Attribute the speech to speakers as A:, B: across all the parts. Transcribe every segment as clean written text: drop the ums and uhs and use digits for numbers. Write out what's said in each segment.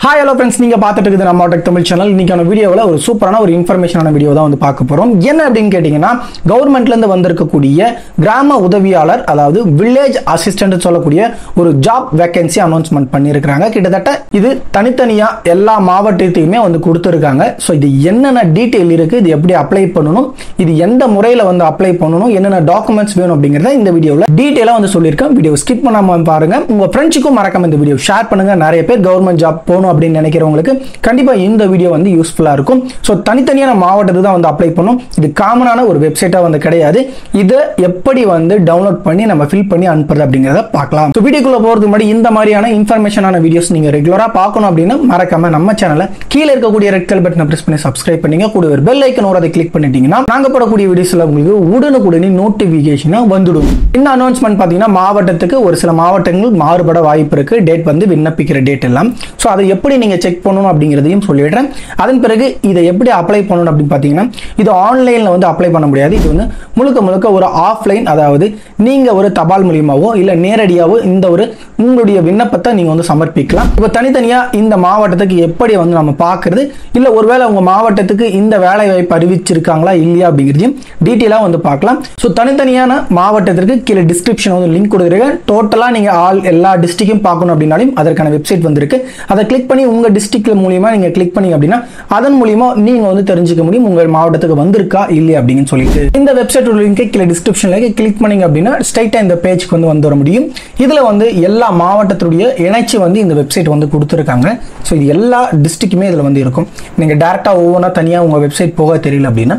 A: Hi hello friends, நீங்க பார்த்துட்டு இருக்குது நம்ம டெக் தமிழ் சேனல். இன்னைக்கான வீடியோவில் ஒரு சூப்பரான ஒரு இன்ஃபர்மேஷனான வீடியோ தான் வந்து பார்க்க போறோம். என்ன அப்படின்னு கேட்டீங்கன்னா, கவர்மெண்ட்ல இருந்து வந்திருக்கக்கூடிய கிராம உதவியாளர், அதாவது வில்லேஜ் அசிஸ்டன்ட் சொல்லக்கூடிய ஒரு ஜாப் வேகன்சி அனௌன்ஸ்மெண்ட் பண்ணியிருக்காங்க. கிட்டத்தட்ட இது தனித்தனியா எல்லா மாவட்டத்தையுமே வந்து கொடுத்துருக்காங்க. ஸோ இது என்னென்ன டீட்டெயில் இருக்கு, இது எப்படி அப்ளை பண்ணணும், இது எந்த முறையில் வந்து அப்ளை பண்ணணும், என்னென்ன டாக்குமெண்ட்ஸ் வேணும் அப்படிங்கிறத இந்த வீடியோவில் டீட்டெயிலாக வந்து சொல்லியிருக்கேன். வீடியோ ஸ்கிப் பண்ணாம பாருங்க. உங்க ஃப்ரெண்ட்ஸுக்கும் மறக்காம இந்த வீடியோ ஷேர் பண்ணுங்க. நிறைய பேர் கவர்மெண்ட் ஜாப் போகணும் அப்படின்னு நினைக்கிறவங்களுக்கு கண்டிப்பா இந்த வீடியோ வந்து யூஸ்ஃபுல்லா இருக்கும். சோ தனித்தனியான மாவட்டத்துக்கு தான் வந்து அப்ளை பண்ணணும். இது காமனான ஒரு வெப்சைட்டா வந்து கிடையாது. இதை எப்படி வந்து டவுன்லோட் பண்ணி நம்ம ஃபில் பண்ணி அனுப்புறது அப்படிங்கறத பார்க்கலாம். சோ வீடியோக்குள்ள போறதுக்கு முன்னாடி இந்த மாதிரியான இன்ஃபர்மேஷனான வீடியோஸ் நீங்க ரெகுலரா பார்க்கணும் அப்படின்னா மறக்காம நம்ம சேனலை கீழே இருக்கக்கூடிய ரெட் கலர் பட்டனை பிரஸ் பண்ணி சப்ஸ்கிரைப் பண்ணிங்க. கூட ஒரு பெல் ஐக்கன் வர அதை கிளிக் பண்ணிட்டீங்கன்னா நாங்க போடக்கூடிய வீடியோஸ்ல உங்களுக்கு உடனுக்குடனே நோட்டிபிகேஷனா வந்துடும். இந்த அனௌன்ஸ்மெண்ட் பாத்தீங்கன்னா மாவட்டத்துக்கு ஒரு சில மாவட்டங்கள் மாறுபட வாய்ப்பு இருக்கு. டேட் வந்து விண்ணப்பிக்கிற டேட் எல்லாம். சோ அதை எப்படி நீங்க செக் பண்ணணும் அப்படிங்கிறதையும் சொல்லிடுறேன். அதன் பிறகு இதை எப்படி அப்ளை பண்ணணும் அப்படின்னு பார்த்தீங்கன்னா, இது ஆன்லைன்ல வந்து அப்ளை பண்ண முடியாது. இது வந்து முழுக்க முழுக்க ஒரு ஆஃப்லைன், அதாவது நீங்க ஒரு தபால் மூலியமாவோ இல்ல நேரடியாவோ இந்த ஒரு உங்களுடைய விண்ணப்பத்தை நீங்க வந்து சமர்ப்பிக்கலாம். இப்போ தனித்தனியா இந்த மாவட்டத்துக்கு எப்படி வந்து நம்ம பார்க்கறது, இல்ல ஒருவேளை உங்க மாவட்டத்துக்கு இந்த வேலை வாய்ப்பு அறிவிச்சிருக்காங்களா இல்லையா அப்படிங்கிறதையும் டீட்டெயிலா வந்து பார்க்கலாம். ஸோ தனித்தனியான மாவட்டத்திற்கு கீழே டிஸ்கிரிப்ஷன் வந்து லிங்க் கொடுக்குறேன். டோட்டலா நீங்க எல்லா டிஸ்ட்ரிக்டும் பார்க்கணும் அப்படின்னாலும் அதற்கான வெப்சைட் வந்திருக்கு. அதை கிளிக் பண்ணி உங்க டிஸ்ட்ரிக்ட் மூலியமா நீங்க கிளிக் பண்ணி அப்படின்னா அதன் மூலியமா நீங்க வந்து தெரிஞ்சுக்க முடியும் உங்க மாவட்டத்துக்கு வந்திருக்கா இல்லையா அப்படின்னு சொல்லிட்டு. இந்த வெப்சைட் லிங்கை கீழே டிஸ்கிரிப்ஷன்ல கிளிக் பண்ணீங்க அப்படின்னா ஸ்ட்ரைட்டா இந்த பேஜ்க்கு வந்து வர முடியும். இதுல வந்து எல்லா மாவட்டத்துடைய இணைச்சு வந்து இந்த வெப்சைட் வந்து கொடுத்துருக்காங்க. ஸோ இது எல்லா டிஸ்ட்ரிக்ட்டுமே இதுல வந்து இருக்கும். நீங்க டைரக்டா ஒவ்வொன்றா தனியா உங்க வெப்சைட் போக தெரியல அப்படின்னா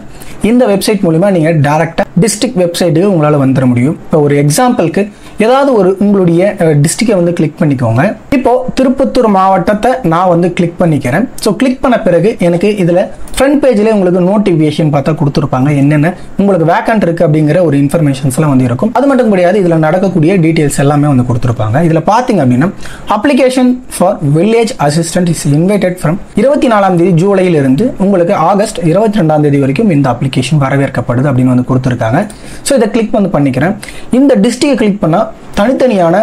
A: இந்த வெப்சைட் மூலியமா நீங்க டைரக்டா டிஸ்ட்ரிக்ட் வெப்சைட்டுக்கு உங்களால வந்துட முடியும். இப்போ ஒரு எக்ஸாம்பிளுக்கு ஏதாவது ஒரு உங்களுடைய டிஸ்ட்ரிக்டை வந்து கிளிக் பண்ணிக்கோங்க. இப்போ திருப்பத்தூர் மாவட்டத்தை நான் வந்து கிளிக் பண்ணிக்கிறேன். ஸோ கிளிக் பண்ண பிறகு எனக்கு இதுல ஃப்ரண்ட் பேஜ்ல உங்களுக்கு நோட்டிபிகேஷன் பார்த்தா கொடுத்துருப்பாங்க. என்னென்ன உங்களுக்கு வேக்கன்ட் இருக்கு அப்படிங்கிற ஒரு இன்ஃபர்மேஷன்ஸ் எல்லாம் வந்து இருக்கும். அது மட்டும் கிடையாது, இதுல நடக்கக்கூடிய டீடைல்ஸ் எல்லாமே வந்து கொடுத்துருப்பாங்க. இதுல பாத்தீங்க அப்படின்னா application for village assistant is invited from 24ஆம் தேதி ஜூலையில இருந்து உங்களுக்கு ஆகஸ்ட் 22ஆம் தேதி வரைக்கும் இந்த அப்ளிகேஷன் வரவேற்கப்படுது அப்படின்னு வந்து கொடுத்துருக்காங்க. ஸோ இதை கிளிக் வந்து பண்ணிக்கிறேன். இந்த டிஸ்ட்ரிக்டை கிளிக் பண்ணா தனித்தனியான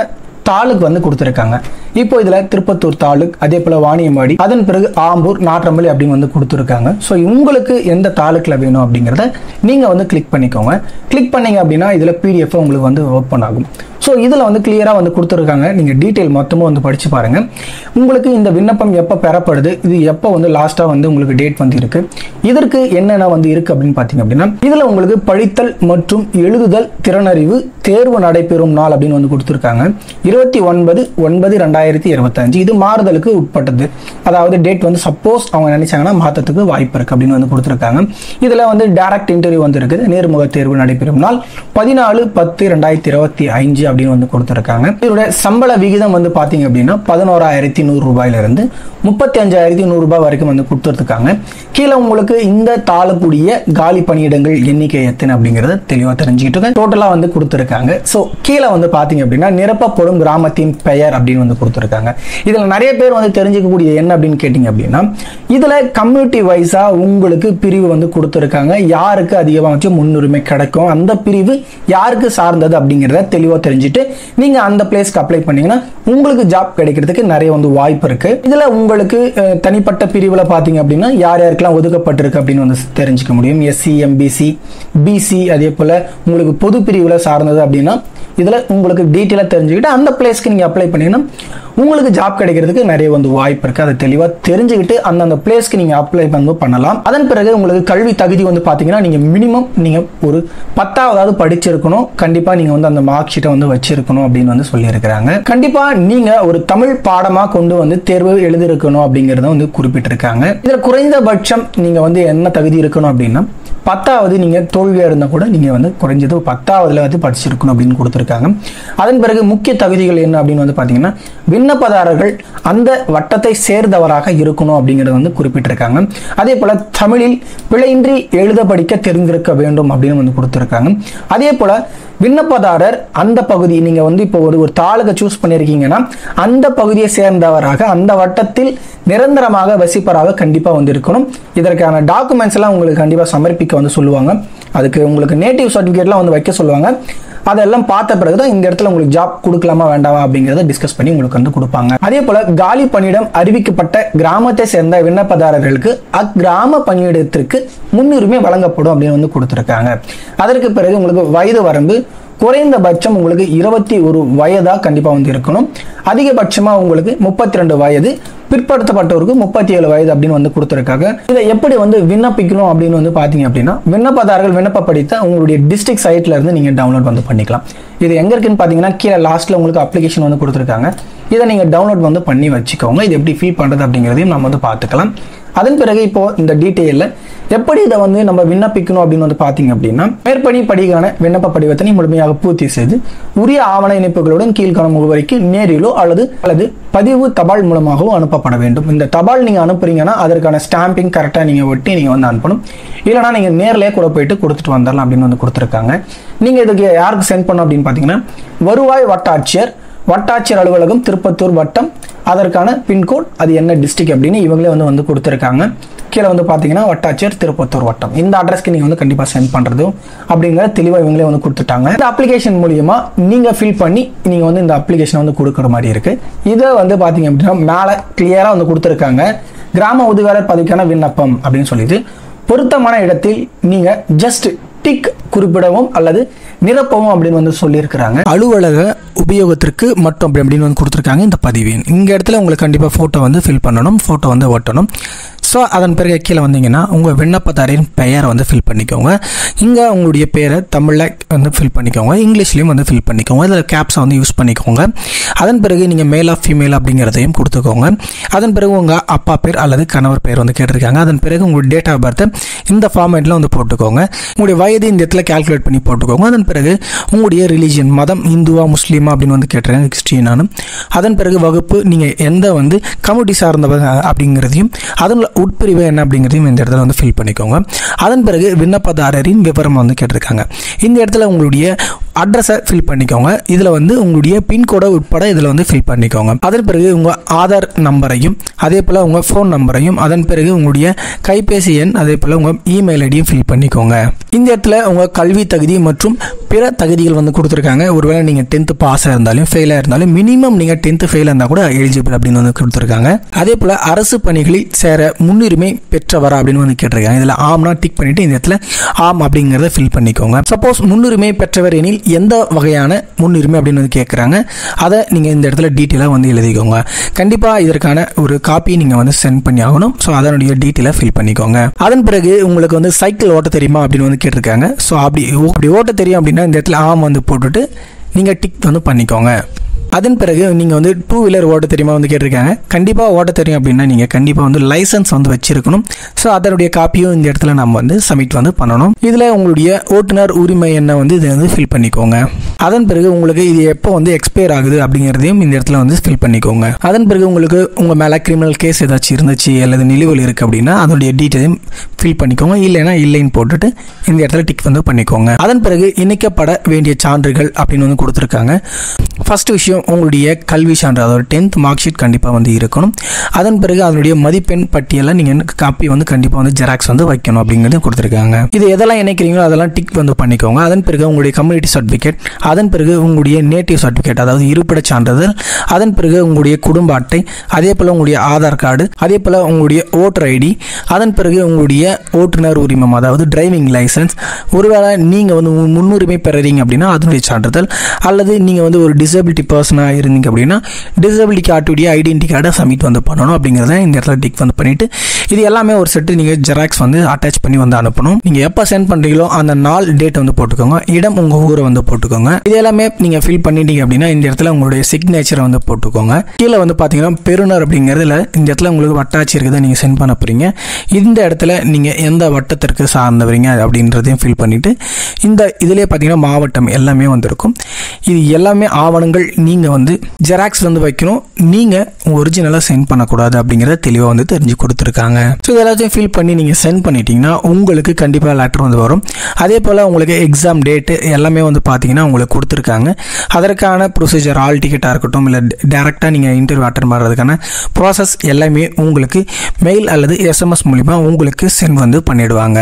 A: தாலுக்கு வந்து கொடுத்துருக்காங்க. இப்போ இதுல திருப்பத்தூர் தாலுக், அதே போல வாணியம்பாடி, அதன் பிறகு ஆம்பூர், நாற்றம்பள்ளி அப்படின்னு வந்து கொடுத்துருக்காங்க. ஸோ உங்களுக்கு எந்த தாலுக்குல வேணும் அப்படிங்கிறத நீங்க வந்து கிளிக் பண்ணிக்கோங்க. கிளிக் பண்ணீங்க அப்படின்னா இதுல பிடிஎஃப் உங்களுக்கு வந்து ஓப்பன் ஆகும். ஸோ இதில் வந்து கிளியராக வந்து கொடுத்துருக்காங்க. நீங்கள் டீட்டெயில் மொத்தமாக வந்து படித்து பாருங்கள். உங்களுக்கு இந்த விண்ணப்பம் எப்போ பெறப்படுது, இது எப்போ வந்து லாஸ்ட்டாக வந்து உங்களுக்கு டேட் வந்து இருக்குது, இதற்கு என்னென்ன வந்து இருக்குது அப்படின்னு பார்த்தீங்க அப்படின்னா இதில் உங்களுக்கு படித்தல் மற்றும் எழுதுதல் திறனறிவு தேர்வு நடைபெறும் நாள் அப்படின்னு வந்து கொடுத்துருக்காங்க. 29/9/2025. இது மாறுதலுக்கு உட்பட்டது. அதாவது டேட் வந்து சப்போஸ் அவங்க நினைச்சாங்கன்னா மாற்றத்துக்கு வாய்ப்பு இருக்குது அப்படின்னு வந்து கொடுத்துருக்காங்க. இதில் வந்து டைரக்ட் இன்டர்வியூ வந்து இருக்குது. நேர்முக தேர்வு நடைபெறும் நாள் 14/10/2025 அப்படின்னு வந்து கொடுத்திருக்காங்க. இதோட சம்பள விகிதம் வந்து பாத்தீங்க அப்படின்னா 11,100 ரூபாயிலிருந்து 35,100 ரூபாய் வரைக்கும் வந்து கொடுத்துருக்காங்க. கீழே உங்களுக்கு இந்த தாளக்கூடிய காலி பணியிடங்கள் எண்ணிக்கை எத்தனை அப்படிங்கறத தெளிவா தெரிஞ்சுக்கிட்டு டோட்டலா வந்து கொடுத்திருக்காங்க. சோ கீழே வந்து பாத்தீங்க அப்படின்னா நிரப்பப்படும் கிராமத்தின் பெயர் அப்படின்னு வந்து கொடுத்திருக்காங்க. இதுல நிறைய பேர் வந்து தெரிஞ்சுக்கக்கூடிய என்ன அப்படின்னு கேட்டீங்க அப்படின்னா இதுல கம்யூனிட்டி வைஸா உங்களுக்கு பிரிவு வந்து கொடுத்திருக்காங்க. யாருக்கு அதிகபட்ச முன்னுரிமை கிடைக்கும், அந்த பிரிவு யாருக்கு சார்ந்தது அப்படிங்கறத தெளிவா தெரிஞ்சுட்டு நீங்க அந்த பிளேஸ்க்கு அப்ளை பண்ணீங்கன்னா உங்களுக்கு ஜாப் கிடைக்கிறதுக்கு நிறைய வந்து வாய்ப்பு இருக்கு. இதுல உங்களுக்கு தனிப்பட்ட பிரிவுல பாத்தீங்க அப்படின்னா யார் யாருக்கெல்லாம் ஒதுக்கப்பட்டிருக்கு அப்படின்னு வந்து தெரிஞ்சுக்க முடியும். எஸ்சி, எம்பிசி, பிசி, அதே போல உங்களுக்கு பொது பிரிவுல சார்ந்தது அப்படின்னா இதுல உங்களுக்கு டீட்டெயிலா தெரிஞ்சுக்கிட்டு அந்த பிளேஸ்க்கு நீங்க அப்ளை பண்ணீங்கன்னா உங்களுக்கு ஜாப் கிடைக்கிறதுக்கு நிறைய வந்து வாய்ப்பு இருக்கு. அதை தெளிவா தெரிஞ்சுக்கிட்டு அந்த பிளேஸ்க்கு நீங்க அப்ளை பண்ணலாம். அதன் பிறகு உங்களுக்கு கல்வி தகுதி வந்து பாத்தீங்கன்னா நீங்க மினிமம் நீங்க ஒரு 10வது படிச்சிருக்கணும். கண்டிப்பா நீங்க வந்து அந்த மார்க் ஷீட்டை வந்து வச்சிருக்கணும் அப்படின்னு வந்து சொல்லியிருக்கிறாங்க. கண்டிப்பா நீங்க ஒரு தமிழ் பாடமா கொண்டு வந்து தேர்வு எழுதிருக்கணும் அப்படிங்கறத வந்து குறிப்பிட்டிருக்காங்க. இதுல குறைந்தபட்சம் நீங்க வந்து என்ன தகுதி இருக்கணும் அப்படின்னா 10வது நீங்க தோல்வியா இருந்தா கூட நீங்க வந்து குறைஞ்சது 10வதுல வந்து படிச்சிருக்கணும் அப்படின்னு கொடுத்திருக்காங்க. அதன் பிறகு முக்கிய தகுதிகள் என்ன அப்படின்னு வந்து பாத்தீங்கன்னா விண்ணப்பதாரர்கள் அந்த வட்டத்தை சேர்ந்தவராக இருக்கணும் அப்படிங்கறத வந்து குறிப்பிட்டிருக்காங்க. அதே போல தமிழில் பிழையின்றி எழுத படிக்க தெரிந்திருக்க வேண்டும் அப்படின்னு வந்து கொடுத்திருக்காங்க. அதே போல விண்ணப்பதாரர் அந்த பகுதி நீங்க வந்து இப்போ ஒரு தாலுகை சூஸ் பண்ணிருக்கீங்கன்னா அந்த பகுதியை சேர்ந்தவராக அந்த வட்டத்தில் நிரந்தரமாக வசிப்பராக கண்டிப்பா வந்து இருக்கணும். இதற்கான டாக்குமெண்ட்ஸ் எல்லாம் உங்களுக்கு கண்டிப்பா சமர்ப்பிக்க வந்து சொல்லுவாங்க. அதுக்கு உங்களுக்கு நேட்டிவ் சர்டிபிகேட்லாம் வந்து வைக்க சொல்லுவாங்க. அதெல்லாம் பார்த்த பிறகு தான் இந்த இடத்துல உங்களுக்கு ஜாப் கொடுக்கலாமா வேண்டாமா அப்படிங்கிறத டிஸ்கஸ் பண்ணி உங்களுக்கு வந்து கொடுப்பாங்க. அதே போல காலி பணியிடம் அறிவிக்கப்பட்ட கிராமத்தை சேர்ந்த விண்ணப்பதாரர்களுக்கு அக்கிராம பணியிடத்திற்கு முன்னுரிமை வழங்கப்படும் அப்படின்னு வந்து கொடுத்துருக்காங்க. அதற்கு பிறகு உங்களுக்கு வயது வரம்பு குறைந்தபட்சம் உங்களுக்கு 21 வயதா கண்டிப்பா வந்து இருக்கணும். அதிகபட்சமா உங்களுக்கு 32 வயது, பிற்படுத்தப்பட்டவருக்கு 37 வயது அப்படின்னு வந்து கொடுத்துருக்காங்க. இதை எப்படி வந்து விண்ணப்பிக்கணும் அப்படின்னு வந்து பாத்தீங்க அப்படின்னா, விண்ணப்பதாரர்கள் விண்ணப்ப படித்த உங்களுடைய டிஸ்ட்ரிக்ட் சைட்ல இருந்து நீங்க டவுன்லோட் வந்து பண்ணிக்கலாம். இது எங்க இருக்குன்னு பாத்தீங்கன்னா கீழே லாஸ்ட்ல உங்களுக்கு அப்ளிகேஷன் வந்து கொடுத்துருக்காங்க. இதை நீங்க டவுன்லோட் வந்து பண்ணி வச்சுக்கோங்க. இது எப்படி ஃபில் பண்றது அப்படிங்கிறதையும் நம்ம வந்து பார்த்துக்கலாம். அதன் பிறகு இப்போ இந்த டீட்டெயிலில் எப்படி இதை வந்து நம்ம விண்ணப்பிக்கணும் அப்படின்னு வந்து பார்த்தீங்க அப்படின்னா, மேற்படி படிக்கான விண்ணப்ப படிவத்தினை முழுமையாக பூர்த்தி செய்து உரிய ஆவண இணைப்புகளுடன் கீழ்காணும் முகவரிக்கு நேரிலோ அல்லது பதிவு தபால் மூலமாகவும் அனுப்பப்பட வேண்டும். இந்த தபால் நீங்க அனுப்புறீங்கன்னா அதற்கான ஸ்டாம்பிங் கரெக்டாக நீங்க ஒட்டி நீங்க வந்து அனுப்பணும். இல்லைனா நீங்க நேர்லயே கூட போயிட்டு கொடுத்துட்டு வந்துடலாம் அப்படின்னு வந்து கொடுத்துருக்காங்க. நீங்க இதுக்கு யாருக்கு சென்ட் பண்ணணும் அப்படின்னு பார்த்தீங்கன்னா, வருவாய் வட்டாட்சியர் அலுவலகம் திருப்பத்தூர் வட்டம், அதற்கான பின்கோட் அது என்ன டிஸ்ட்ரிக்ட் அப்படின்னு இவங்களே வந்து கொடுத்துருக்காங்க. கீழே வந்து பார்த்தீங்கன்னா வட்டாட்சியர் திருப்பத்தூர் வட்டம், இந்த அட்ரஸ்க்கு நீங்கள் வந்து கண்டிப்பாக சென்ட் பண்ணுறதும் அப்படிங்கிற தெளிவாக இவங்களே வந்து கொடுத்துட்டாங்க. இந்த அப்ளிகேஷன் மூலியமா நீங்கள் ஃபில் பண்ணி நீங்கள் வந்து இந்த அப்ளிகேஷன் வந்து கொடுக்குற மாதிரி இருக்கு. இதை வந்து பார்த்தீங்க அப்படின்னா மேலே கிளியராக வந்து கொடுத்துருக்காங்க, கிராம உதவியாளர் பதவிக்கான விண்ணப்பம் அப்படின்னு சொல்லிட்டு பொருத்தமான இடத்தில் நீங்கள் ஜஸ்ட் டிக் குறிப்பிடவும் அல்லது நிரப்பவும் அப்படின்னு வந்து சொல்லியிருக்கிறாங்க. அலுவலக உபயோகத்திற்கு மட்டும் அப்படின்னு வந்து கொடுத்துருக்காங்க இந்த பதிவு. இந்த இடத்துல உங்களுக்கு கண்டிப்பாக ஃபோட்டோ வந்து ஃபில் பண்ணணும், ஃபோட்டோ வந்து ஒட்டணும். ஸோ அதன் பிறகு கீழே வந்தீங்கன்னா உங்கள் விண்ணப்பதாரின் பெயரை வந்து ஃபில் பண்ணிக்கோங்க. இங்கே உங்களுடைய பேரை தமிழில் வந்து ஃபில் பண்ணிக்கோங்க, இங்கிலீஷ்லேயும் வந்து ஃபில் பண்ணிக்கோங்க. இதில் கேப்ஸை வந்து யூஸ் பண்ணிக்கோங்க. அதன் பிறகு நீங்கள் மேல் ஆஃப் ஃபீமேல் அப்படிங்கிறதையும் கொடுத்துக்கோங்க. அதன் பிறகு உங்கள் அப்பா பேர் அல்லது கணவர் பேர் வந்து கேட்டிருக்காங்க. அதன் பிறகு உங்களுடைய டேட் ஆஃப் பர்த்தை இந்த ஃபார்மேட்டில் வந்து போட்டுக்கோங்க. உங்களுடைய வயது இந்த இடத்துல கால்குலேட் பண்ணி போட்டுக்கோங்க. அதன் பிறகு உங்களுடைய ரிலீஜியன் மதம் இந்துவா முஸ்லீமா அப்படின்னு வந்து கேட்டிருக்காங்க, கிறிஸ்டியனானு. அதன் பிறகு வகுப்பு நீங்கள் எந்த வந்து கம்யூனிட்டி சார்ந்தவங்க அப்படிங்கிறதையும் அதில் உட்பிரிவு என்ன அப்படிங்கிறதையும் இந்த இடத்துல வந்து ஃபில் பண்ணிக்கோங்க. அதன் பிறகு விண்ணப்பதாரரின் விவரம் வந்து கேட்டிருக்காங்க. இந்த இடத்துல உங்களுடைய அட்ரஸை ஃபில் பண்ணிக்கோங்க. இதில் வந்து உங்களுடைய பின்கோடை உட்பட இதில் வந்து ஃபில் பண்ணிக்கோங்க. அதன் பிறகு உங்கள் ஆதார் நம்பரையும் அதே போல் உங்கள் ஃபோன் நம்பரையும் அதன் பிறகு உங்களுடைய கைபேசி எண் அதே போல் உங்கள் இமெயில் ஐடியும் ஃபில் பண்ணிக்கோங்க. இந்த இடத்துல உங்கள் கல்வி தகுதி மற்றும் பிற தகுதிகள் வந்து கொடுத்துருக்காங்க. ஒருவேளை நீங்கள் 10th பாஸாக இருந்தாலும் ஃபெயிலாக இருந்தாலும் மினிமம் நீங்கள் 10th ஃபெயிலாக இருந்தால் கூட எலிஜிபிள் அப்படின்னு வந்து கொடுத்துருக்காங்க. அதே போல் அரசு பணிகளில் சேர முன்னுரிமை பெற்றவரா அப்படின்னு வந்து கேட்டிருக்காங்க. இதில் ஆம்னா டிக் பண்ணிட்டு இந்த இடத்துல ஆம் அப்படிங்கிறத ஃபில் பண்ணிக்கோங்க. சப்போஸ் முன்னுரிமை பெற்றவர் எனில் எந்த வகையான முன்னுரிமை அப்படின்னு வந்து கேட்குறாங்க, அதை நீங்கள் இந்த இடத்துல டீட்டெயிலாக வந்து எழுதிக்கோங்க. கண்டிப்பாக இதற்கான ஒரு காப்பி நீங்கள் வந்து சென்ட் பண்ணி ஆகணும். ஸோ அதனுடைய டீட்டெயிலாக ஃபில் பண்ணிக்கோங்க. அதன் பிறகு உங்களுக்கு வந்து சைக்கிள் ஓட்ட தெரியுமா அப்படின்னு வந்து கேட்டிருக்காங்க. ஸோ அப்படி ஓட்ட தெரியும் அப்படின்னா இந்த இடத்துல ஆம் வந்து போட்டுட்டு நீங்கள் டிக் வந்து பண்ணிக்கோங்க. அதன் பிறகு நீங்கள் வந்து 2 வீலர் ஓட்ட தெரியுமா வந்து கேட்டிருக்காங்க. கண்டிப்பாக ஓட்ட தெரியும் அப்படின்னா நீங்கள் கண்டிப்பாக வந்து லைசன்ஸ் வந்து வச்சிருக்கணும். ஸோ அதனுடைய காப்பியும் இந்த இடத்துல நம்ம வந்து சப்மிட் வந்து பண்ணணும். இதில் உங்களுடைய ஓட்டுநர் உரிமை எண்ணை வந்து இதை வந்து ஃபில் பண்ணிக்கோங்க. அதன் பிறகு உங்களுக்கு இது எப்போ வந்து எக்ஸ்பயர் ஆகுது அப்படிங்கிறதையும் இந்த இடத்துல வந்து ஃபில் பண்ணிக்கோங்க. அதன் பிறகு உங்களுக்கு உங்கள் மேலே கிரிமினல் கேஸ் ஏதாச்சும் இருந்துச்சு அல்லது நிலுவையில் இருக்குது அப்படின்னா அதனுடைய டீட்டெயிலையும் ஃபில் பண்ணிக்கோங்க. இல்லைன்னா இல்லைன்னு போட்டுட்டு இந்த இடத்துல டிக் வந்து பண்ணிக்கோங்க. அதன் பிறகு இணைக்கப்பட வேண்டிய சான்றுகள் அப்படின்னு வந்து கொடுத்துருக்காங்க. ஃபர்ஸ்ட் விஷயம் உங்களுடைய கல்வி சான்று, அதாவது 10th மார்க் ஷீட் கண்டிப்பாக வந்து இருக்கணும். அதன் பிறகு அதனுடைய மதிப்பெண் பட்டியலை நீங்கள் காப்பி வந்து கண்டிப்பாக வந்து ஜெராக்ஸ் வந்து வைக்கணும் அப்படிங்கிறது கொடுத்துருக்காங்க. இது எதெல்லாம் இணைக்கிறீங்களோ அதெல்லாம் டிக் வந்து பண்ணிக்கோங்க. அதன் பிறகு உங்களுடைய கம்யூனிட்டி சர்டிஃபிகேட், அதன் பிறகு உங்களுடைய நேட்டிவ் சர்டிஃபிகேட் அதாவது இருப்பிட சான்றிதழ், அதன் பிறகு உங்களுடைய குடும்ப அட்டை, அதே போல் உங்களுடைய ஆதார் கார்டு, அதே போல் உங்களுடைய ஓட்டர் ஐடி, அதன் பிறகு உங்களுடைய ஓட்டுநர் உரிமம் அதாவது டிரைவிங் லைசன்ஸ். ஒருவேளை நீங்கள் வந்து முன்னுரிமை பெறுறீங்க அப்படின்னா அதனுடைய சான்றிதழ், அல்லது நீங்கள் வந்து ஒரு டிசபிலிட்டி பர்சனாக இருந்தீங்க அப்படின்னா டிசபிலிட்டி கார்டுடைய ஐடென்டி கார்டை சப்மிட் வந்து பண்ணணும் அப்படிங்கிறத இந்த இடத்துல டிக் வந்து பண்ணிட்டு இது எல்லாமே ஒரு செட்டு நீங்கள் ஜெராக்ஸ் வந்து அட்டாச் பண்ணி வந்து அனுப்பணும். நீங்கள் எப்போ சென்ட் பண்ணுறீங்களோ அந்த நாள் டேட் வந்து போட்டுக்கோங்க, இடம் உங்கள் ஊரை வந்து போட்டுக்கோங்க. இது எல்லாமே நீங்கள் ஃபில் பண்ணிட்டீங்க அப்படின்னா இந்த இடத்துல உங்களுடைய சிக்னேச்சரை வந்து போட்டுக்கோங்க. கீழே வந்து பார்த்தீங்கன்னா பெறுநர் அப்படிங்கிறதுல இந்த இடத்துல உங்களுக்கு வட்டாட்சி இருக்குதை நீங்கள் சென்ட் பண்ண போறீங்க. இந்த இடத்துல நீங்கள் எந்த வட்டத்திற்கு சார்ந்தவரீங்க அப்படின்றதையும் ஃபில் பண்ணிட்டு இந்த இதிலே பார்த்தீங்கன்னா மாவட்டம் எல்லாமே வந்திருக்கும். இது எல்லாமே ஆவணங்கள் நீங்கள் வந்து ஜெராக்ஸ் வந்து வைக்கணும், நீங்கள் ஒரிஜினலாக சென்ட் பண்ணக்கூடாது அப்படிங்கிறத தெளிவாக வந்து தெரிஞ்சு கொடுத்துருக்காங்க. ஸோ இது எல்லாத்தையும் ஃபில் பண்ணி நீங்கள் சென்ட் பண்ணிட்டீங்கன்னா உங்களுக்கு கண்டிப்பாக லெட்டர் வந்து வரும். அதே போல் உங்களுக்கு எக்ஸாம் டேட்டு எல்லாமே வந்து பார்த்தீங்கன்னா உங்களுக்கு கொடுத்துருக்காங்க. அதற்கான ப்ரொசீஜர் ஆல் டிக்கெட்டாக இருக்கட்டும் இல்லை டேரெக்டாக நீங்கள் இன்டர்வியூ அட்டெண்ட் பண்ணுறதுக்கான ப்ராசஸ் எல்லாமே உங்களுக்கு மெயில் அல்லது SMS மூலிமா உங்களுக்கு சென்ட் வந்து பண்ணிடுவாங்க.